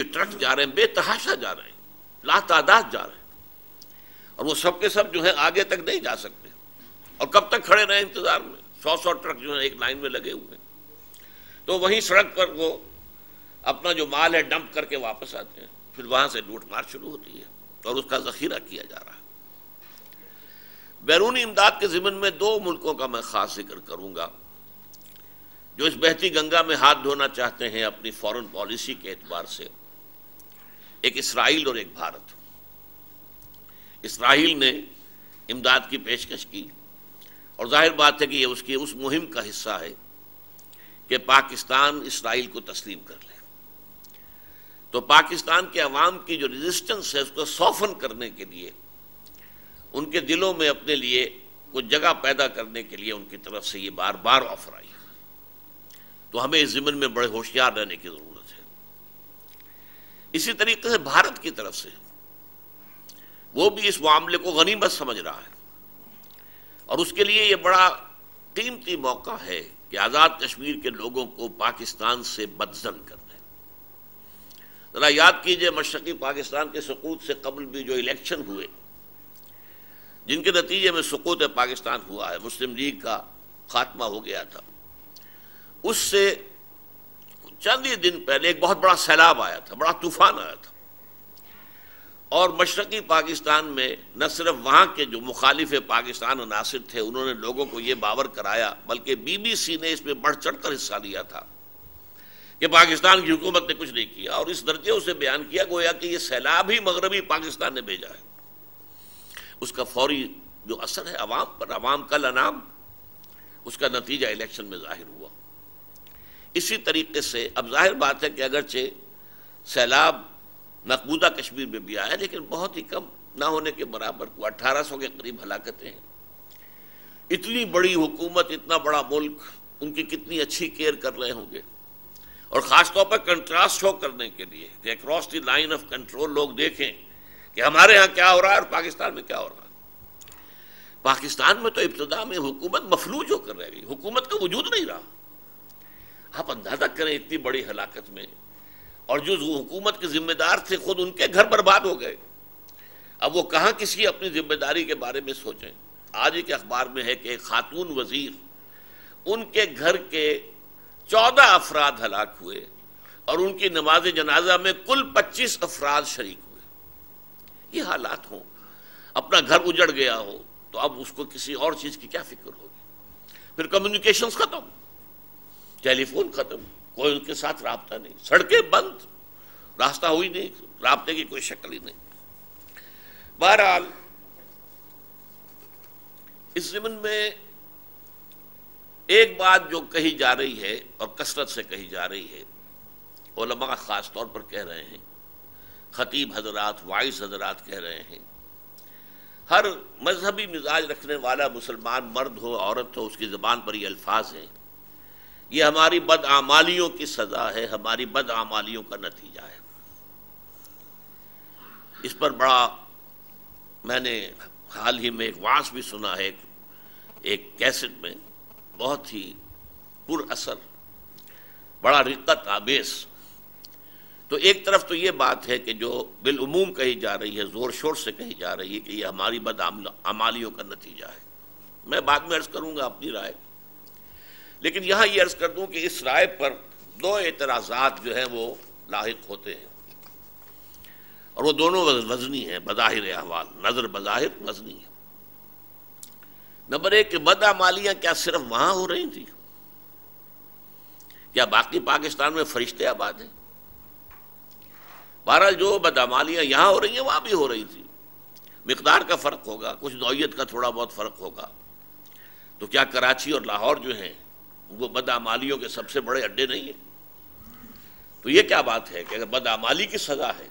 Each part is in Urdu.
ٹرک جا رہے ہیں، بے تحاشا جا رہے ہیں، لا تعداد جا رہے ہیں، اور وہ سب کے سب جو ہیں آگے تک نہیں جا سکتے، اور کب تک کھڑے رہے انتظار میں؟ 100 ٹرک جو ہیں ایک لائن میں لگے ہوئے ہیں۔ تو وہیں سڑک پر وہ اپنا جو مال ہے ڈمپ کر کے واپس آتے ہیں، پھر وہاں سے لوٹ مار شروع ہوتی ہے اور اس کا ذخیرہ کیا جا رہا ہے۔ بیرونی امداد کے ضمن میں 2 ملکوں کا میں خاص ذکر کروں گا جو اس بہتی گنگا میں ہاتھ دھونا چاہتے ہیں اپنی فورن پالیسی کے اعتبار سے، ایک اسرائیل اور ایک بھارت۔ اسرائیل نے امداد کی پیشکش کی، اور ظاہر بات ہے کہ یہ اس مہم کا حصہ ہے کہ پاکستان اسرائیل کو تسلیم کر لے۔ تو پاکستان کے عوام کی جو ریزسٹنس ہے اس کو سوفن کرنے کے لیے، ان کے دلوں میں اپنے لیے کچھ جگہ پیدا کرنے کے لیے ان کی طرف سے یہ بار بار آفر آئی۔ تو ہمیں اس ضمن میں بڑے ہوشیار رہنے کی ضرورت ہے۔ اسی طریقے سے بھارت کی طرف سے وہ بھی اس معاملے کو غنیمت سمجھ رہا ہے، اور اس کے لیے یہ بڑا قیمتی موقع ہے کہ آزاد کشمیر کے لوگوں کو پاکستان سے بدظن کر دیں۔ ذرا یاد کیجئے مشرقی پاکستان کے سقوط سے قبل بھی جو الیکشن ہوئے، جن کے نتیجے میں سقوط پاکستان ہوا ہے، مسلم لیگ کا خاتمہ ہو گیا تھا، اس سے چند ہی دن پہلے ایک بہت بڑا سیلاب آیا تھا، بڑا طوفان آیا تھا، اور مشرقی پاکستان میں نہ صرف وہاں کے جو مخالف پاکستان عناصر تھے انہوں نے لوگوں کو یہ باور کرایا، بلکہ بی بی سی نے اس میں بڑھ چڑھ کر حصہ لیا تھا کہ پاکستان کی حکومت نے کچھ نہیں کیا، اور اس درجے اسے بیان کیا گویا کہ یہ سیلاب ہی مغربی پاکستان نے بھیجا ہے۔ اس کا فوری جو اثر ہے عوام پر، عوام کا انعام، اس کا نتیجہ الیکشن میں ظاہر ہوا۔ اسی طریقے سے اب ظاہر بات ہے کہ اگرچہ سیلاب مقبوضہ کشمیر میں بھی آیا لیکن بہت ہی کم، نہ ہونے کے برابر، 1800 کے قریب ہلاکتیں ہیں۔ اتنی بڑی حکومت، اتنا بڑا ملک، ان کی کتنی اچھی کیئر کر رہے ہوں گے، اور خاص طور پر کنٹراسٹ شو کرنے کے لیے کہ across the line of control لوگ دیکھیں کہ ہمارے ہاں کیا ہو رہا ہے اور پاکستان میں کیا ہو رہا ہے۔ پاکستان میں تو ابتدا میں حکومت مفلوج ہو کر رہ گئی، حکومت کا وجود نہیں رہا۔ آپ اندازہ کریں اتنی بڑی ہلاکت میں، اور جو حکومت کے ذمہ دار تھے خود ان کے گھر برباد ہو گئے۔ اب وہ کہاں کسی اپنی ذمہ داری کے بارے میں سوچیں۔ آج ہی کے اخبار میں ہے کہ ایک خاتون وزیر، ان کے گھر کے 14 افراد ہلاک ہوئے، اور ان کی نماز جنازہ میں کل 25 افراد شریک ہوئے۔ یہ حالات ہوں، اپنا گھر اجڑ گیا ہو تو اب اس کو کسی اور چیز کی کیا فکر ہوگی؟ پھر کمیونیکیشنز ختم، ٹیلی فون ختم، کوئی ان کے ساتھ رابطہ نہیں، سڑکیں بند، راستہ ہوئی نہیں، رابطے کی کوئی شکل ہی نہیں۔ بہرحال اس ضمن میں ایک بات جو کہی جا رہی ہے اور کثرت سے کہی جا رہی ہے، علماء خاص طور پر کہہ رہے ہیں، خطیب حضرات، وائس حضرات کہہ رہے ہیں، ہر مذہبی مزاج رکھنے والا مسلمان مرد ہو عورت ہو، اس کی زبان پر یہ الفاظ ہیں، یہ ہماری بدعمالیوں کی سزا ہے، ہماری بدعمالیوں کا نتیجہ ہے۔ اس پر بڑا میں نے حال ہی میں ایک وعظ بھی سنا ہے، ایک کیسٹ میں، بہت ہی پر اثر، بڑا رقت آمیز۔ تو ایک طرف تو یہ بات ہے کہ جو بالعموم کہی جا رہی ہے، زور شور سے کہی جا رہی ہے کہ یہ ہماری بدعمالیوں کا نتیجہ ہے۔ میں بعد میں عرض کروں گا اپنی رائے، لیکن یہاں یہ عرض کر دوں کہ اس رائے پر 2 اعتراضات جو ہیں وہ لاحق ہوتے ہیں، اور وہ دونوں وزنی ہیں بظاہر احوال، نظر بظاہر وزنی ہے۔ نمبر 1 کہ بدعمالیاں کیا صرف وہاں ہو رہی تھی؟ کیا باقی پاکستان میں فرشتے آباد ہیں؟ بہرحال جو بدعمالیاں یہاں ہو رہی ہیں وہاں بھی ہو رہی تھی، مقدار کا فرق ہوگا، کچھ نوعیت کا تھوڑا بہت فرق ہوگا۔ تو کیا کراچی اور لاہور جو ہیں وہ بدعمالیوں کے سب سے بڑے اڈے نہیں ہیں؟ تو یہ کیا بات ہے کہ اگر بدعمالی کی سزا ہے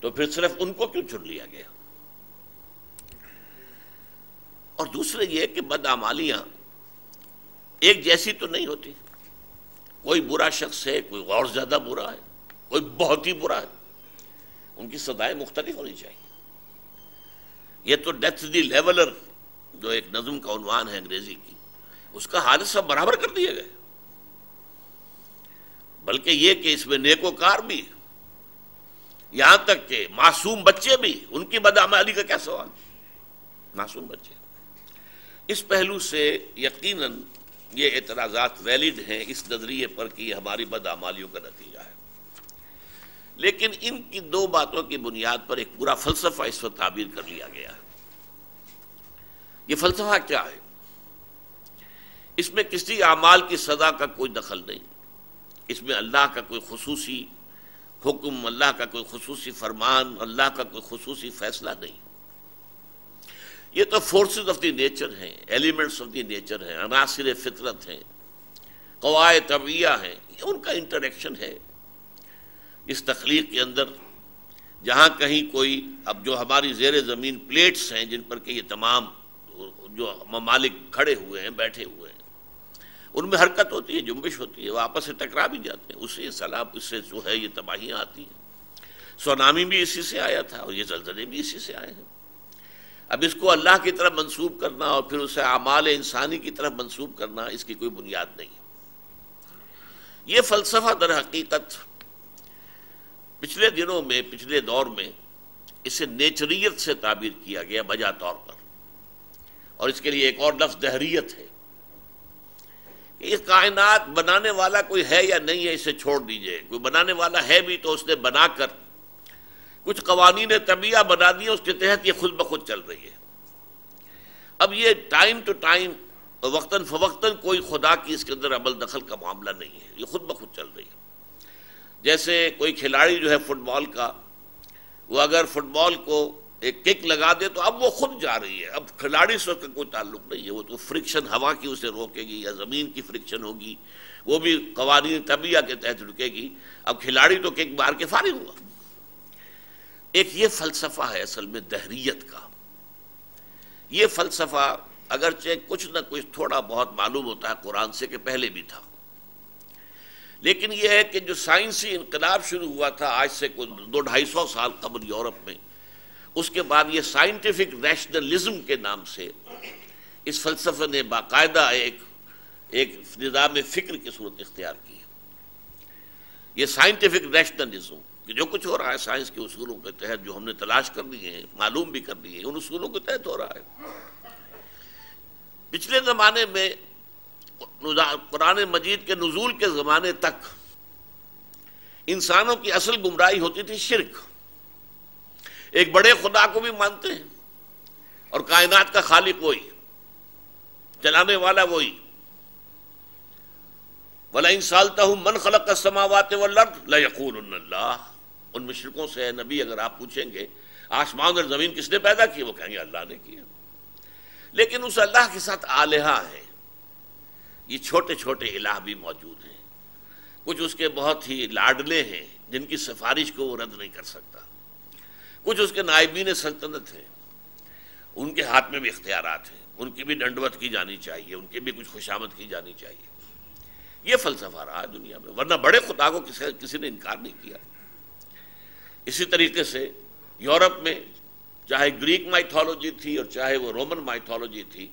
تو پھر صرف ان کو کیوں چن لیا گیا؟ اور دوسرے یہ کہ بدعمالیاں ایک جیسی تو نہیں ہوتی، کوئی برا شخص ہے، کوئی اور زیادہ برا ہے، کوئی بہت ہی برا ہے، ان کی سزائیں مختلف ہونی چاہیے۔ یہ تو ڈیتھ دی لیولر جو ایک نظم کا عنوان ہے انگریزی کی، اس کا حالت سب برابر کر دیے گئے، بلکہ یہ کہ اس میں نیک و کار بھی یہاں تک کہ معصوم بچے بھی، ان کی بدعمالی کا کیا سوال؟ معصوم بچے. اس پہلو سے یقیناً یہ اعتراضات ویلڈ ہیں اس نظریے پر کہ یہ ہماری بدعمالیوں کا نتیجہ ہے. لیکن ان کی دو باتوں کی بنیاد پر ایک پورا فلسفہ اس وقت تعبیر کر لیا گیا ہے. یہ فلسفہ کیا ہے؟ اس میں کسی اعمال کی سزا کا کوئی دخل نہیں، اس میں اللہ کا کوئی خصوصی حکم، اللہ کا کوئی خصوصی فرمان، اللہ کا کوئی خصوصی فیصلہ نہیں. یہ تو فورسز آف دی نیچر ہیں، ایلیمنٹس آف دی نیچر ہیں، عناصر فطرت ہیں، قواعد طبیعیہ ہیں، یہ ان کا انٹریکشن ہے اس تخلیق کے اندر. جہاں کہیں کوئی، اب جو ہماری زیر زمین پلیٹس ہیں جن پر کہ یہ تمام جو ممالک کھڑے ہوئے ہیں، بیٹھے ہوئے ہیں، ان میں حرکت ہوتی ہے، جنبش ہوتی ہے، وہ آپس سے ٹکرا بھی جاتے ہیں، اس سے سیلاب، اس سے جو ہے یہ تباہیاں آتی ہیں. سونامی بھی اسی سے آیا تھا اور یہ زلزلے بھی اسی سے آئے ہیں. اب اس کو اللہ کی طرف منسوب کرنا اور پھر اسے اعمال انسانی کی طرف منسوب کرنا، اس کی کوئی بنیاد نہیں. یہ فلسفہ در حقیقت پچھلے دنوں میں، پچھلے دور میں اسے نیچریت سے تعبیر کیا گیا بجا طور پر، اور اس کے لیے ایک اور لفظ دہریت ہے. یہ کائنات بنانے والا کوئی ہے یا نہیں ہے اسے چھوڑ دیجئے. کوئی بنانے والا ہے بھی تو اس نے بنا کر کچھ قوانین طبیعہ بنا دیے، اس کے تحت یہ خود بخود چل رہی ہے. اب یہ ٹائم ٹو ٹائم، وقتاً فوقتاً کوئی خدا کی اس کے اندر عمل دخل کا معاملہ نہیں ہے، یہ خود بخود چل رہی ہے. جیسے کوئی کھلاڑی جو ہے فٹ بال کا، وہ اگر فٹ بال کو ایک کک لگا دے تو اب وہ خود جا رہی ہے، اب کھلاڑی سے اس کا کوئی تعلق نہیں ہے. وہ تو فرکشن ہوا کی اسے روکے گی یا زمین کی فرکشن ہوگی، وہ بھی قوانین طبیعہ کے تحت رکے گی. اب کھلاڑی تو کک مار کے فارغ ہوا. ایک یہ فلسفہ ہے اصل میں دہریت کا. یہ فلسفہ اگرچہ کچھ نہ کچھ تھوڑا بہت معلوم ہوتا ہے قرآن سے کہ پہلے بھی تھا، لیکن یہ ہے کہ جو سائنسی انقلاب شروع ہوا تھا آج سے کوئی 200-250 سال قبل یورپ میں، اس کے بعد یہ سائنٹیفک ریشنلزم کے نام سے اس فلسفے نے باقاعدہ ایک نظام فکر کی صورت اختیار کی. یہ سائنٹیفک ریشنلزم کہ جو کچھ ہو رہا ہے سائنس کے اصولوں کے تحت، جو ہم نے تلاش کر لیے ہیں، معلوم بھی کر لیے ہیں، ان اصولوں کے تحت ہو رہا ہے. پچھلے زمانے میں قرآن مجید کے نزول کے زمانے تک انسانوں کی اصل گمراہی ہوتی تھی شرک. ایک بڑے خدا کو بھی مانتے ہیں اور کائنات کا خالق وہی، چلانے والا وہی. وَلَئِن سَأَلْتَهُم مَّنْ خَلَقَ السَّمَاوَاتِ وَالْأَرْضَ لَيَقُولُنَّ اللَّهُ. ان مشرکوں سے اے نبی اگر آپ پوچھیں گے آسمان اور زمین کس نے پیدا کی، وہ کہیں گے اللہ نے کیا. لیکن اس اللہ کے ساتھ آلہہ ہیں، یہ چھوٹے چھوٹے الہ بھی موجود ہیں. کچھ اس کے بہت ہی لاڈلے ہیں جن کی سفارش کو وہ رد نہیں کر سکتا. کچھ اس کے نائبین سلطنت ہیں، ان کے ہاتھ میں بھی اختیارات ہیں، ان کی بھی ڈنڈوت کی جانی چاہیے، ان کی بھی کچھ خوشامد کی جانی چاہیے. یہ فلسفہ رہا ہے دنیا میں، ورنہ بڑے خدا کو کسی نے انکار نہیں کیا. اسی طریقے سے یورپ میں چاہے گریک مائتھولوجی تھی اور چاہے وہ رومن مائتھولوجی تھی،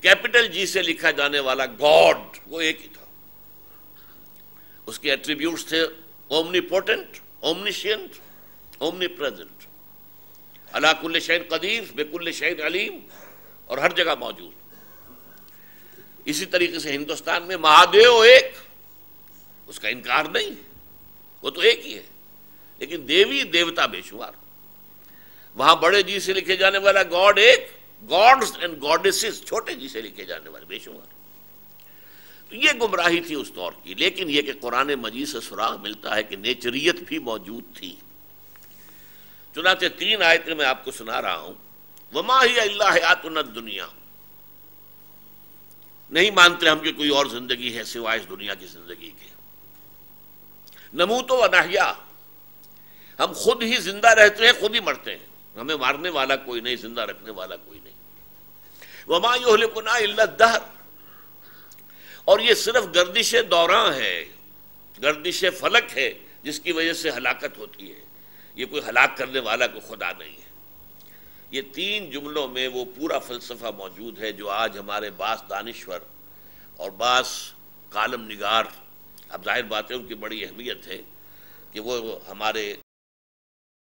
کیپٹل جی سے لکھا جانے والا گاڈ وہ ایک ہی تھا. اس کے ایٹریبیوٹس تھے اومنی پوٹنٹ، اومنیشینٹ، اومنی پریزنٹ، علی کل شیء قدیر، بکل شیء علیم، اور ہر جگہ موجود. اسی طریقے سے ہندوستان میں مہادیو ایک، اس کا انکار نہیں، وہ تو ایک ہی ہے، لیکن دیوی دیوتا بے شمار. وہاں بڑے جی سے لکھے جانے والا گاڈ ایک، گاڈز اینڈ گاڈیسز چھوٹے جی سے لکھے جانے والے بے شمار. تو یہ گمراہی تھی اس دور کی. لیکن یہ کہ قرآن مجید سے سراغ ملتا ہے کہ نیچریت بھی موجود تھی. چنانچہ 3 آیتیں میں آپ کو سنا رہا ہوں. وما ہی الا حیاتنا الدنیا، نہیں مانتے ہم کہ کوئی اور زندگی ہے سوائے اس دنیا کی زندگی کے. نموت و نحیا، ہم خود ہی زندہ رہتے ہیں، خود ہی مرتے ہیں، ہمیں مارنے والا کوئی نہیں، زندہ رکھنے والا کوئی نہیں. وما یہلکنا الا الدہر، اور یہ صرف گردش دوراں ہے، گردش فلک ہے جس کی وجہ سے ہلاکت ہوتی ہے. یہ کوئی ہلاک کرنے والا کوئی خدا نہیں ہے. یہ 3 جملوں میں وہ پورا فلسفہ موجود ہے جو آج ہمارے بعض دانشور اور بعض کالم نگار، اب ظاہر بات ہے ان کی بڑی اہمیت ہے کہ وہ ہمارے